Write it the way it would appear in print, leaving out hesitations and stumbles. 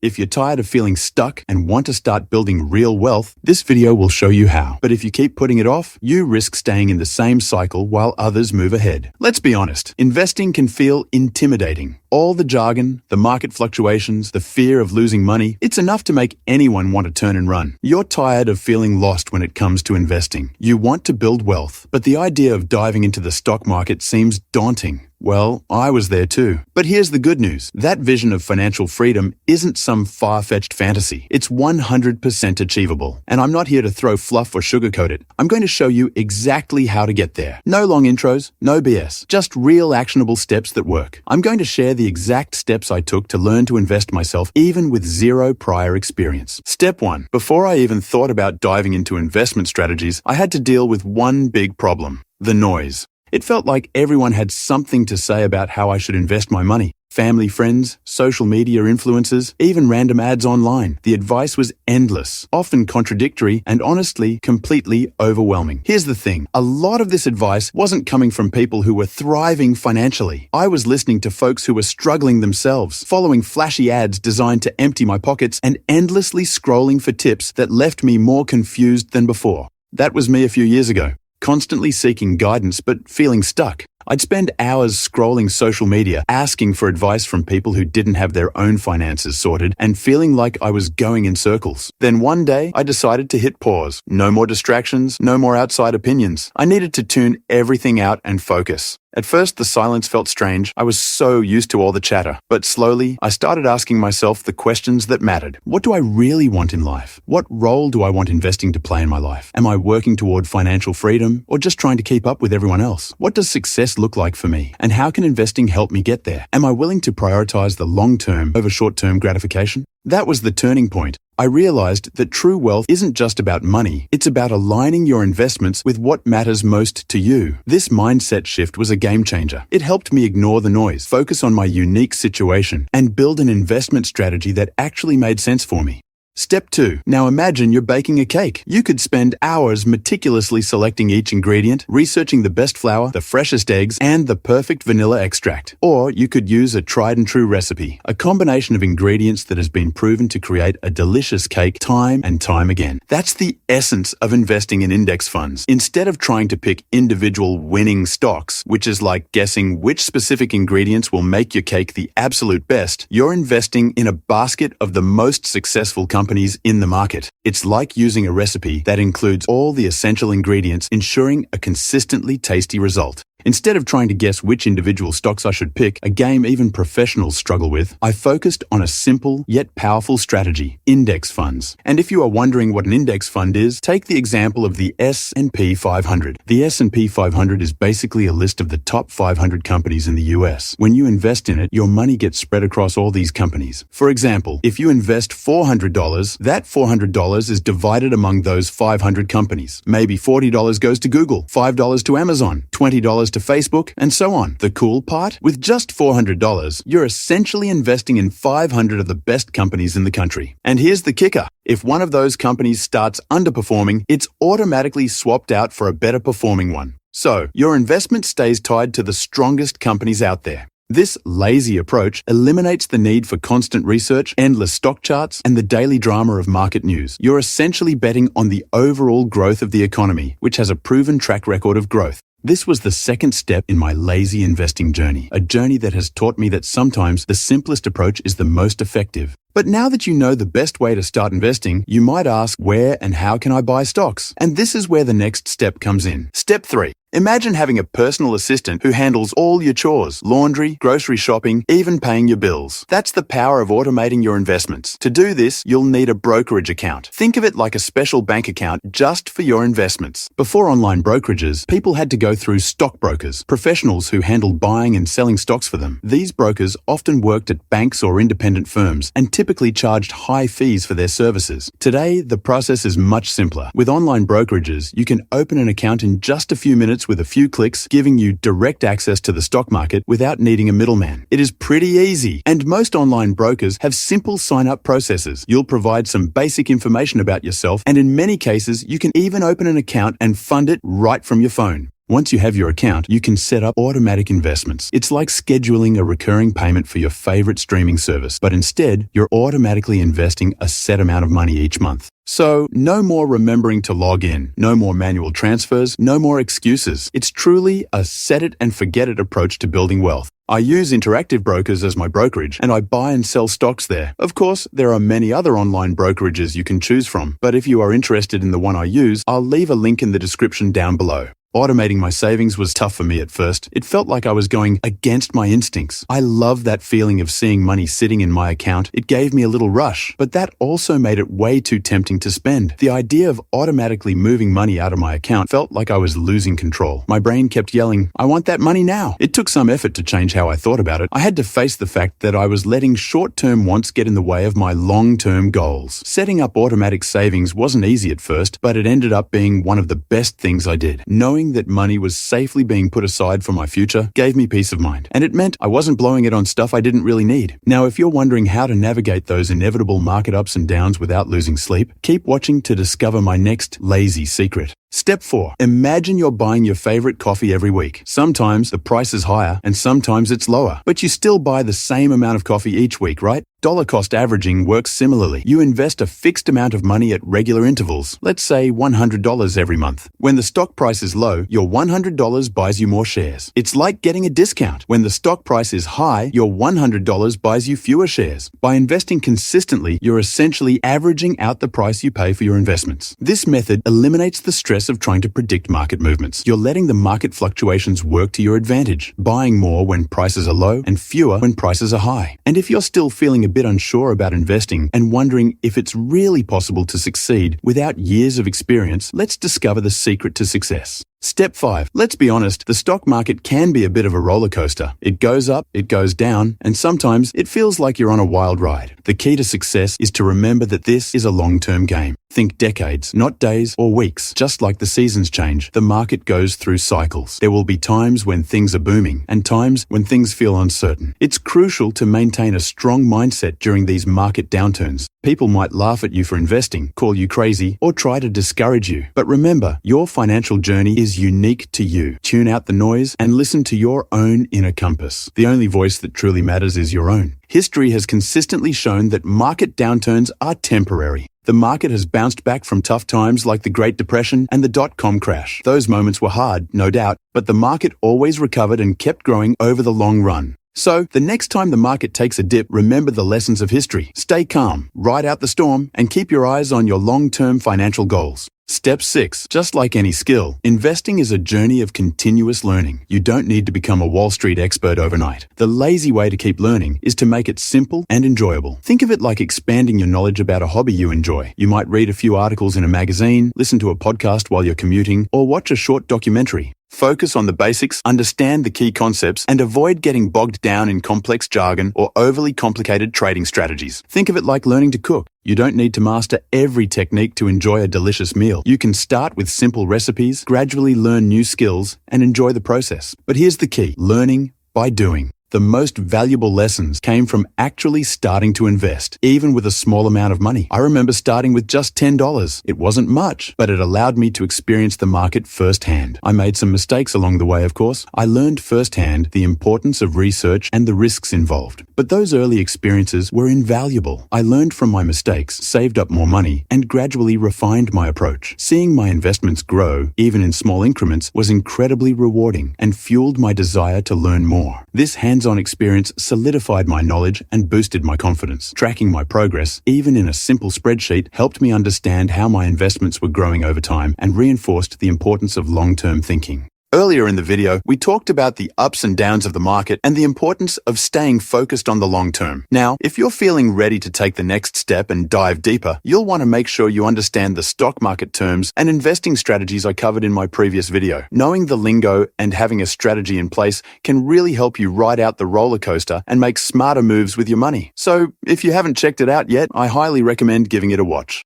If you're tired of feeling stuck and want to start building real wealth, this video will show you how. But if you keep putting it off, you risk staying in the same cycle while others move ahead. Let's be honest, investing can feel intimidating. All the jargon, the market fluctuations, the fear of losing money, it's enough to make anyone want to turn and run. You're tired of feeling lost when it comes to investing. You want to build wealth, but the idea of diving into the stock market seems daunting. Well, I was there too. But here's the good news. That vision of financial freedom isn't some far-fetched fantasy. It's 100% achievable. And I'm not here to throw fluff or sugarcoat it. I'm going to show you exactly how to get there. No long intros, no BS, just real actionable steps that work. I'm going to share the exact steps I took to learn to invest myself even with zero prior experience. Step 1. Before I even thought about diving into investment strategies, I had to deal with one big problem: the noise. It felt like everyone had something to say about how I should invest my money. Family, friends, social media influencers, even random ads online. The advice was endless, often contradictory, and honestly, completely overwhelming. Here's the thing. A lot of this advice wasn't coming from people who were thriving financially. I was listening to folks who were struggling themselves, following flashy ads designed to empty my pockets, and endlessly scrolling for tips that left me more confused than before. That was me a few years ago. Constantly seeking guidance but feeling stuck. I'd spend hours scrolling social media, asking for advice from people who didn't have their own finances sorted, and feeling like I was going in circles. Then one day, I decided to hit pause. No more distractions, no more outside opinions. I needed to tune everything out and focus. At first, the silence felt strange. I was so used to all the chatter. But slowly, I started asking myself the questions that mattered. What do I really want in life? What role do I want investing to play in my life? Am I working toward financial freedom or just trying to keep up with everyone else? What does success look like for me? And how can investing help me get there? Am I willing to prioritize the long-term over short-term gratification? That was the turning point. I realized that true wealth isn't just about money. It's about aligning your investments with what matters most to you. This mindset shift was a game changer. It helped me ignore the noise, focus on my unique situation, and build an investment strategy that actually made sense for me. Step 2. Now imagine you're baking a cake. You could spend hours meticulously selecting each ingredient, researching the best flour, the freshest eggs, and the perfect vanilla extract. Or you could use a tried and true recipe, a combination of ingredients that has been proven to create a delicious cake time and time again. That's the essence of investing in index funds. Instead of trying to pick individual winning stocks, which is like guessing which specific ingredients will make your cake the absolute best, you're investing in a basket of the most successful companies in the market. It's like using a recipe that includes all the essential ingredients, ensuring a consistently tasty result. Instead of trying to guess which individual stocks I should pick, a game even professionals struggle with, I focused on a simple yet powerful strategy: index funds. And if you are wondering what an index fund is, take the example of the S&P 500. The S&P 500 is basically a list of the top 500 companies in the US. When you invest in it, your money gets spread across all these companies. For example, if you invest $400, that $400 is divided among those 500 companies. Maybe $40 goes to Google, $5 to Amazon, $20 to Facebook, and so on. The cool part? With just $400, you're essentially investing in 500 of the best companies in the country. And here's the kicker. If one of those companies starts underperforming, it's automatically swapped out for a better performing one. So, your investment stays tied to the strongest companies out there. This lazy approach eliminates the need for constant research, endless stock charts, and the daily drama of market news. You're essentially betting on the overall growth of the economy, which has a proven track record of growth. This was the second step in my lazy investing journey, a journey that has taught me that sometimes the simplest approach is the most effective. But now that you know the best way to start investing, you might ask, where and how can I buy stocks? And this is where the next step comes in. Step 3. Imagine having a personal assistant who handles all your chores, laundry, grocery shopping, even paying your bills. That's the power of automating your investments. To do this, you'll need a brokerage account. Think of it like a special bank account just for your investments. Before online brokerages, people had to go through stockbrokers, professionals who handled buying and selling stocks for them. These brokers often worked at banks or independent firms and typically charged high fees for their services. Today, the process is much simpler. With online brokerages, you can open an account in just a few minutes with a few clicks, giving you direct access to the stock market without needing a middleman. It is pretty easy, and most online brokers have simple sign-up processes. You'll provide some basic information about yourself, and in many cases, you can even open an account and fund it right from your phone. Once you have your account, you can set up automatic investments. It's like scheduling a recurring payment for your favorite streaming service, but instead, you're automatically investing a set amount of money each month. So, no more remembering to log in, no more manual transfers, no more excuses. It's truly a set-it-and-forget-it approach to building wealth. I use Interactive Brokers as my brokerage, and I buy and sell stocks there. Of course, there are many other online brokerages you can choose from, but if you are interested in the one I use, I'll leave a link in the description down below. Automating my savings was tough for me at first. It felt like I was going against my instincts. I love that feeling of seeing money sitting in my account. It gave me a little rush, but that also made it way too tempting to spend. The idea of automatically moving money out of my account felt like I was losing control. My brain kept yelling, "I want that money now." It took some effort to change how I thought about it. I had to face the fact that I was letting short-term wants get in the way of my long-term goals. Setting up automatic savings wasn't easy at first, but it ended up being one of the best things I did. Knowing that money was safely being put aside for my future gave me peace of mind, and it meant I wasn't blowing it on stuff I didn't really need. Now, if you're wondering how to navigate those inevitable market ups and downs without losing sleep, keep watching to discover my next lazy secret. Step 4. Imagine you're buying your favorite coffee every week. Sometimes the price is higher and sometimes it's lower, but you still buy the same amount of coffee each week, right? Dollar cost averaging works similarly. You invest a fixed amount of money at regular intervals, let's say $100 every month. When the stock price is low, your $100 buys you more shares. It's like getting a discount. When the stock price is high, your $100 buys you fewer shares. By investing consistently, you're essentially averaging out the price you pay for your investments. This method eliminates the stress of trying to predict market movements. You're letting the market fluctuations work to your advantage, buying more when prices are low and fewer when prices are high. And if you're still feeling a bit unsure about investing and wondering if it's really possible to succeed without years of experience, let's discover the secret to success. Step 5. Let's be honest, the stock market can be a bit of a roller coaster. It goes up, it goes down, and sometimes it feels like you're on a wild ride. The key to success is to remember that this is a long-term game. Think decades, not days or weeks. Just like the seasons change, the market goes through cycles. There will be times when things are booming and times when things feel uncertain. It's crucial to maintain a strong mindset during these market downturns. People might laugh at you for investing, call you crazy, or try to discourage you. But remember, your financial journey is unique to you. Tune out the noise and listen to your own inner compass. The only voice that truly matters is your own. History has consistently shown that market downturns are temporary. The market has bounced back from tough times like the Great Depression and the dot-com crash. Those moments were hard, no doubt, but the market always recovered and kept growing over the long run. So, the next time the market takes a dip, remember the lessons of history. Stay calm, ride out the storm, and keep your eyes on your long-term financial goals. Step 6. Just like any skill, investing is a journey of continuous learning. You don't need to become a Wall Street expert overnight. The lazy way to keep learning is to make it simple and enjoyable. Think of it like expanding your knowledge about a hobby you enjoy. You might read a few articles in a magazine, listen to a podcast while you're commuting, or watch a short documentary. Focus on the basics, understand the key concepts, and avoid getting bogged down in complex jargon or overly complicated trading strategies. Think of it like learning to cook. You don't need to master every technique to enjoy a delicious meal. You can start with simple recipes, gradually learn new skills, and enjoy the process. But here's the key: learning by doing. The most valuable lessons came from actually starting to invest, even with a small amount of money. I remember starting with just $10. It wasn't much, but it allowed me to experience the market firsthand. I made some mistakes along the way, of course. I learned firsthand the importance of research and the risks involved. But those early experiences were invaluable. I learned from my mistakes, saved up more money, and gradually refined my approach. Seeing my investments grow, even in small increments, was incredibly rewarding and fueled my desire to learn more. This hands-on experience solidified my knowledge and boosted my confidence. Tracking my progress, even in a simple spreadsheet, helped me understand how my investments were growing over time and reinforced the importance of long-term thinking. Earlier in the video, we talked about the ups and downs of the market and the importance of staying focused on the long term. Now, if you're feeling ready to take the next step and dive deeper, you'll want to make sure you understand the stock market terms and investing strategies I covered in my previous video. Knowing the lingo and having a strategy in place can really help you ride out the roller coaster and make smarter moves with your money. So, if you haven't checked it out yet, I highly recommend giving it a watch.